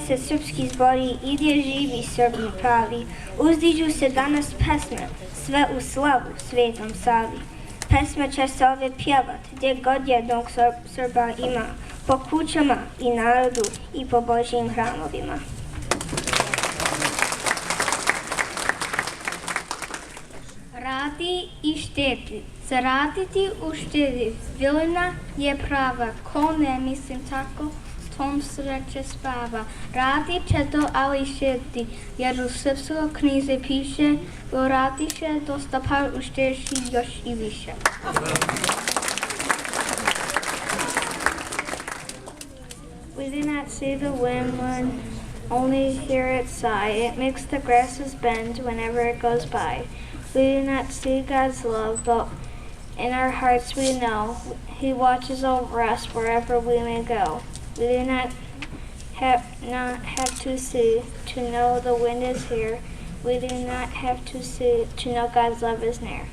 se srpski zbori i gdje živi Srbi pravi. Uzdižu se danas pesme, sve u slavu Svetom Savi. Pesme će se ove pjevat, gdje god jednog Srba ima, po kućama i narodu i po Božjim hramovima. Radi i štedi, zaraditi uštedi, vilina je prava, ko ne mislim tako, tom sreće spava. Radi će to, ali štedi, jer u srpskoj knjizi piše, uradiše dosta par ušteši još i više. We do not see the wind, only hear it sigh. It makes the grasses bend whenever it goes by. We do not see God's love, but in our hearts we know He watches over us wherever we may go. We do not have to see to know the wind is here. We do not have to see to know God's love is near.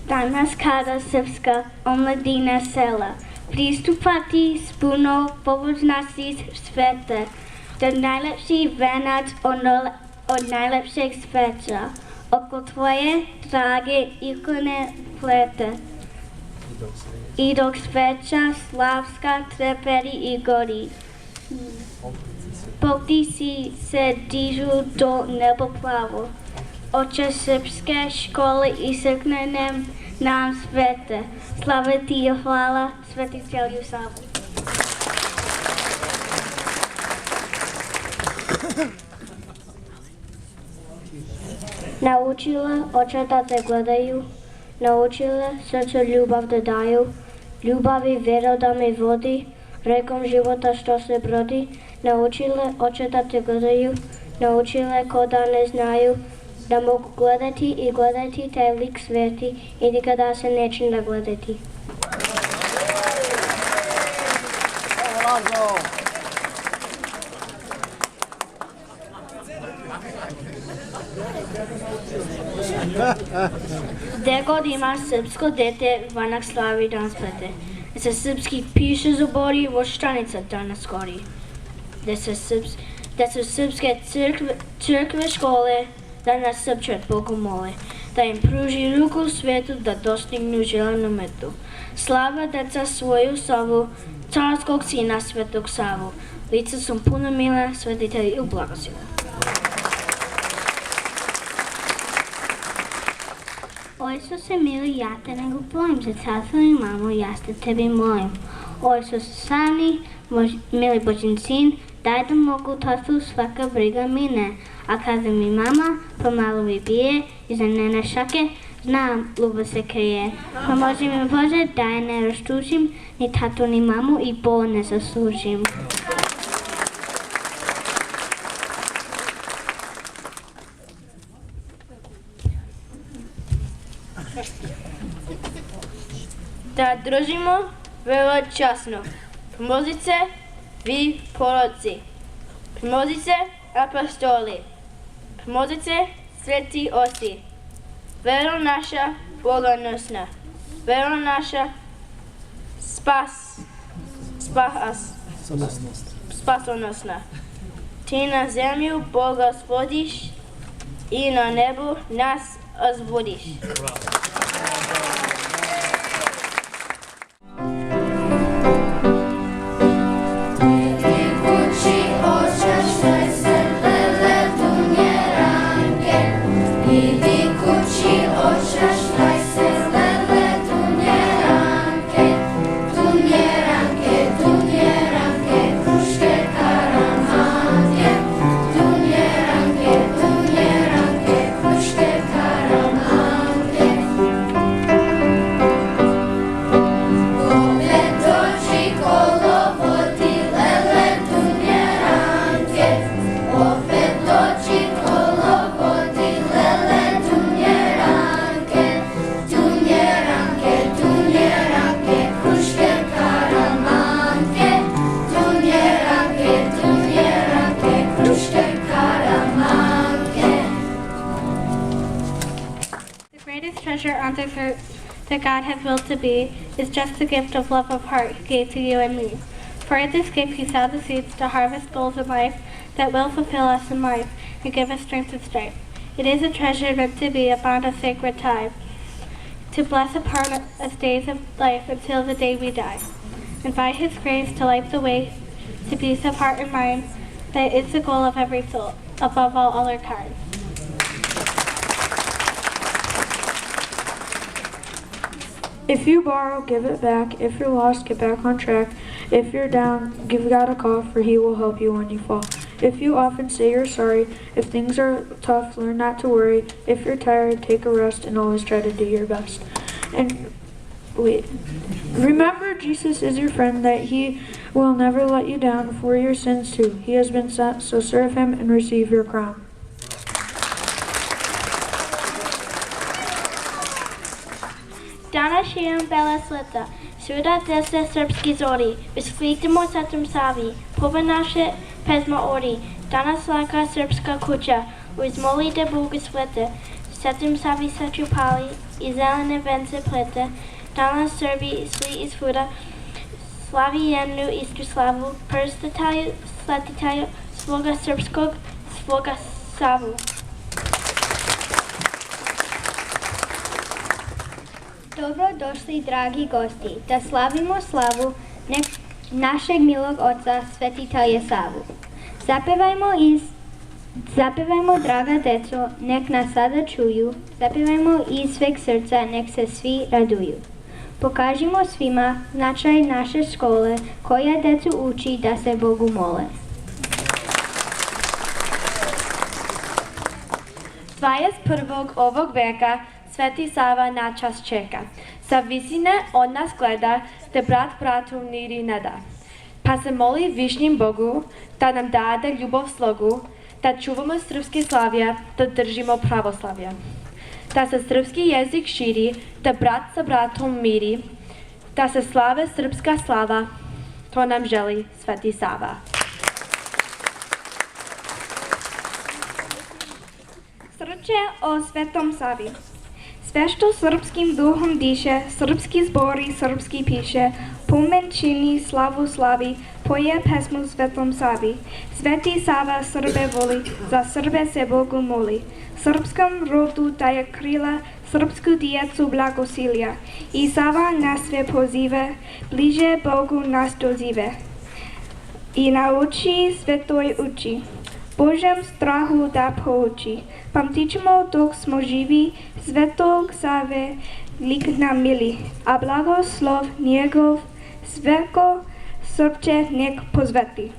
Danas kada srpska omladina sela pristupati s puno pobožnosti sveta, to najlepši venac od najlepšeg sveća, oko tvoje drage ikone plete. I dok sveća slavska treperi i gori, potici se dižu do nebo plavo, oče srpske škole i srkne nam svete. Slava ti je hvala, svetitelju Savu. Naučila oče da te gledaju, naučila srce ljubav da daju, ljubav i vera da me vodi, rekom života što se brodi. Naučila oče da te gledaju, naučila ko da ne znaju, da mogu gledati i gledati taj lik sveti i nikada se neće nagledati. Gde god ima srpsko dete, vanak slavi dan splete. Gde se srpski piše zubori, voščanica danas gori. Gde su srpske crkve škole, da nas srpčat Bogu mole, da im pruži ruku u svetu da dostignu željenu metu. Slava deca svoju slavu, carskog sina svetog Savu. Lica su puno mile, svetitelji u blagosile. Oj Isuse mili, ja te nego bojim, za carstvo i mamu, ja se tebi molim. Oj Isuse sani, mili Božin sin, daj da mogu tastu svaka briga mine. A kada mi mama pomalo mi bije iza njene šake, znam, ljubav se krije. Pomoži mi Bože da je ne raštužim, ni tatu ni mamu i bol ne zaslužim. Da družimo vrlo časno. Pomozite vi porodci. Pomozite apostoli. Pomozite sveti oci. Vero naša bogonosna. Vero naša spasonosna. Ti na zemlju blagosvodiš i na nebu nas ozvodiš. Treasure on the earth that God hath willed to be is just the gift of love of heart He gave to you and me. For in this gift He sowed the seeds to harvest goals in life that will fulfill us in life and give us strength and strife. It is a treasure meant to be upon a sacred time, to bless upon us days of life until the day we die. And by His grace to light the way to peace of heart and mind, that is the goal of every soul, above all other kinds. If you borrow, give it back. If you're lost, get back on track. If you're down, give God a call, for He will help you when you fall. If you often say you're sorry, if things are tough, learn not to worry. If you're tired, take a rest and always try to do your best. And remember, Jesus is your friend, that He will never let you down for your sins too. He has been sent, so serve Him and receive your crown. Danas širom bela sveta, svuda desne srpski zori, usliknimo Satom Savi, pobe naše pesma ori. Danas laka srpska kuća, uz molite Boga svete, Satom Savi se čupali i zelene vence plete. Danas Srbi svi iz svuda slavi jednu istu slavu, prstataju, sletitaju svoga srpskog, svoga Savu. Dobro došli, dragi gosti, da slavimo slavu našeg milog oca, svetitelja Savu. Zapevajmo, draga deco, nek nas sada čuju, zapevajmo iz sveg srca, nek se svi raduju. Pokažimo svima značaj naše škole, koja decu uči da se Bogu mole. 21. ovog veka Sveti Sava na čas čeka. Sa visine od nas gleda, te brat bratu miri ne da. Pa se moli višnjim Bogu, da nam dade ljubav slogu, da čuvamo srpski slavlje, da držimo pravoslavlje. Da se srpski jezik širi, da brat sa bratom miri, da se slave srpska slava, to nam želi Sveti Sava. Srce o Svetom Savi. Sve što srpskim duhom diše, srpski zbori, srpski piše, pomen čini, slavu slavi, poje pesmu Svetom Savi. Sveti Sava Srbe voli, za Srbe se Bogu moli. Srpskom rodu daje krila, srpsku djecu blagosilja. I Sava nas sve pozive, bliže Bogu nas dozive. I nauči svetoj uči, Božem strahu da pouči. Pamtićemo dok smo živi, Svetog Save lik nam mili, a blagoslov njegov sveko srce nek pozveti.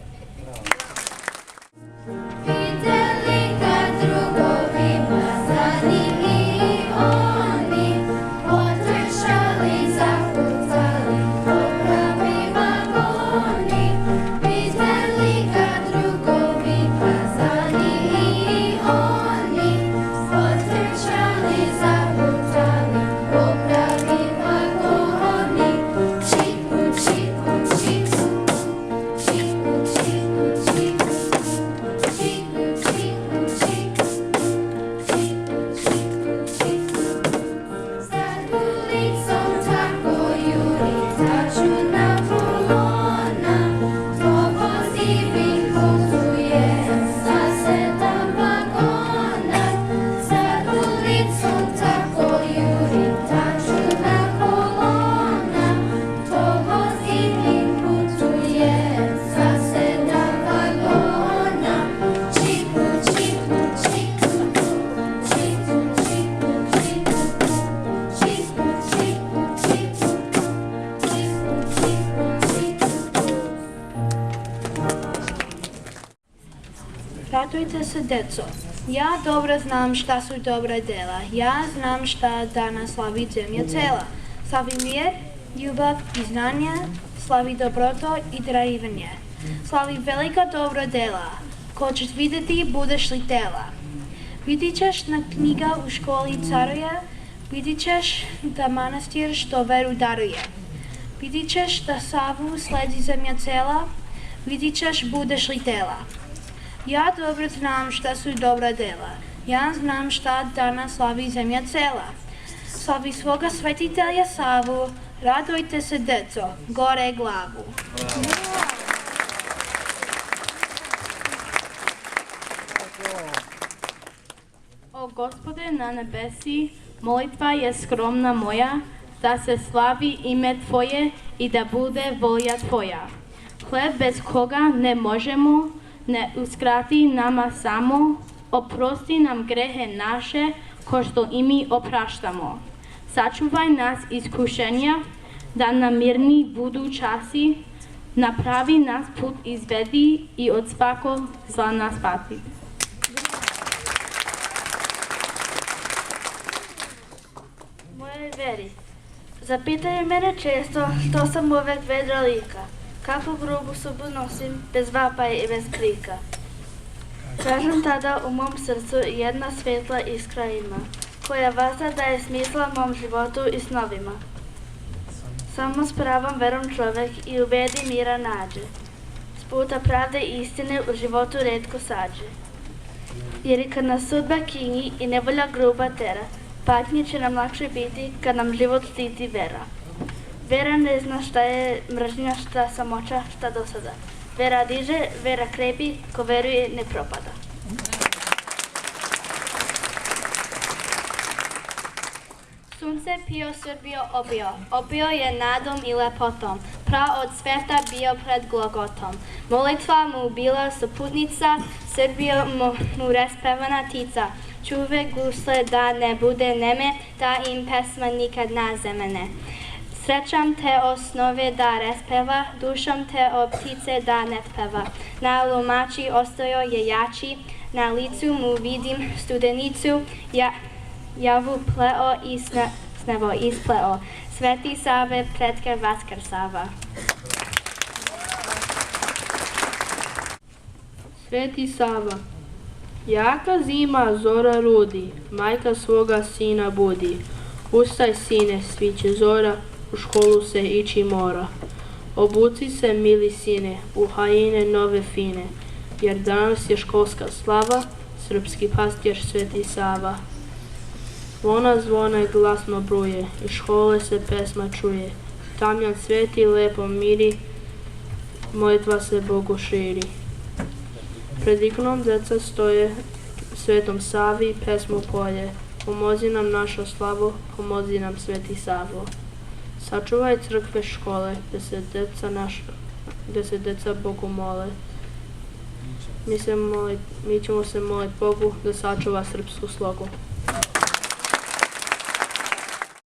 Radujte se, deco. Ja dobro znam šta su dobra dela. Ja znam šta danas slavi zemlja cela. Slavi mir, ljubav i znanje, slavi dobroto i darivanje. Slavi velika dobra dela. Ko ćeš vidjeti, budeš li tela. Vidit ćeš na knjiga u školi caruje, vidit ćeš da manastir što veru daruje. Vidit ćeš da Savu sledi zemlja cela, vidit ćeš budeš li tela. Ja dobro znam šta su dobra dela. Ja znam šta danas slavi zemlja cela. Slavi svoga svetitelja Savu, Radujte se, deco, gore glavu. O Gospode na nebesi, molitva je skromna moja, da se slavi ime Tvoje i da bude volja Tvoja. Hleb bez koga ne možemo, ne uskrati nama samo, oprosti nam grehe naše, ko što i mi opraštamo. Sačuvaj nas iskušenja, da nam mirni budu časi, napravi nas put izvedi i od svakog zla nas spasi. Moje veri. Zapitaju mene često što sam uvek vedra lika, kakvu grubu subu nosim bez vapaja i bez krika. Kažem tada u mom srcu jedna svetla iskra ima, koja vatra daje smisla mom životu i snovima. Samo s pravom verom čovek i u bedi mira nađe, s puta pravde i istine u životu retko sađe. Jer i kad nas sudba kinji i nevolja gruba tera, patnje će nam lakše biti kad nam život štiti vera. Vera ne zna šta je mržnja, šta samoća, šta dosada. Vera diže, vera krepi, ko veruje ne propada. Sunce pio Srbijo obio je nadom i lepotom, pra od sveta bio pred Glogotom. Molitva mu bila suputnica, Srbijo mu raspevana tica. Čuve gusle da ne bude neme, da im pesma nikad na zemene. Srećam te o snove da raspeva, dušom te o ptice da ne peva. Na lumači ostojo je jači, na licu mu vidim studenicu, javu pleo i snevo ispleo. Sveti Save, pretke vaskrsava. Sveti Sava, jaka zima zora rudi, majka svoga sina budi. Ustaj, sine, sviće zora, u školu se ići mora. Obuci se, mili sine, u haljine nove fine, jer danas je školska slava, srpski pastjer Sveti Sava. Zvona zvone glasno bruje, iz škole se pesma čuje. Tamjan sveti lepo miri, molitva se Bogu širi. Pred ikonom deca stoje, Svetom Savi pesmu poje. Pomozi nam naša slavo, pomozi nam Sveti Savo. Sačuvaj crkve škole, gde se deca Bogu mole. Mi ćemo se moliti Bogu da sačuva srpsku slogu.